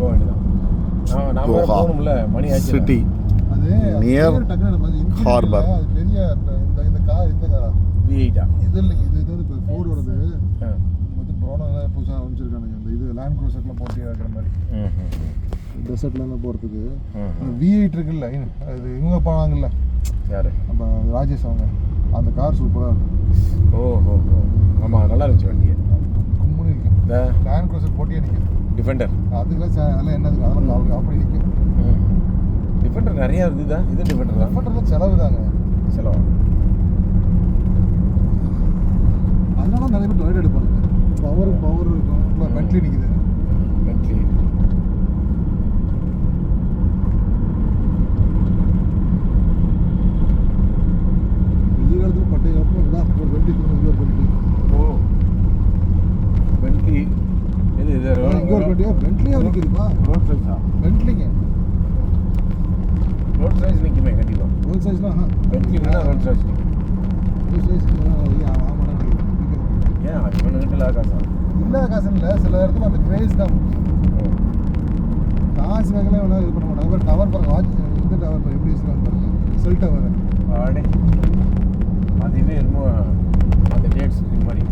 போக வேண்டியதான். நான் வேற போகணும்ல, மணி ஆச்சு. சிட்டி அது நியர் ஹார்பர். அது பெரிய இந்த கார் V8 இது இல்லைங்க, இது வந்து இப்போ ஃபோர்டோடது வந்து ப்ரோனோலாம் புதுசாக அமைச்சிருக்கானுங்க. இந்த இது லேண்ட் க்ரூசர்லாம் போட்டி வைக்கிற மாதிரி டெசர்ட்லாம் போகிறதுக்கு V8 இருக்குல்ல, அது இவங்க போனாங்கல்ல, யாரு? நம்ம ராஜேஷ் அவங்க. அந்த கார் சூப்பராக இருக்கும். ஓஹோ, ஆமாம், நல்லா இருந்துச்சு வண்டி. கும்முன்னு இருக்கு. இந்த லேண்ட் க்ரூசர் போட்டியே நிற்கும். டிஃபெண்டர் அதுக்கெல்லாம் அதெல்லாம் என்னதுக்கு, அதெல்லாம் அப்படி நிற்கும். டிஃபெண்டர் நிறையா இருக்குதா? இது டிஃபெண்டர் தான். டிஃபெண்டர்லாம் செலவு தாங்க, செலவா? அதனால நிறைய பேர் டொயட் எடுப்பாங்க. பவர் இருக்கும். இப்போ பென்ட்லி நிற்குது. பென்ட்லி வெயில் காலத்தில் பட்டை காலத்தில் ஒரு பென்ட்லி தூங்க, ஒரு பென்ட்லி. ஓ, பென்ட்லி இது இங்கே ஒரு பென்ட்லியா, பென்ட்லியாக நிற்குதுப்பா. ரோட் சைஸா? பென்ட்லிங்க ரோட் சைஸ் நிற்குமே கண்டிப்பாக. ரோட் சைஸ்லாம் பென்ட்லி வேணால் ரோட் சைஸ் நிற்கும். ரோட் சைஸ் ஏன் இவனுக்கிட்ட இல்லாத காசா? இல்லாத காசு இல்லை, சில இடத்துல அந்த கிரேஸ் தான் முக்கியம். காசுக்காகலாம் வேணாலும் இது பண்ண மாட்டாங்க. டவர் பாருங்க, வாட்ச் இந்த டவர் பாருங்க எப்படி வச்சுருக்காங்க பாருங்க, செல் டவர். ஆடே அதுவே என்னமோ அந்த டேட் ஸ்க்ரீன் மாதிரி.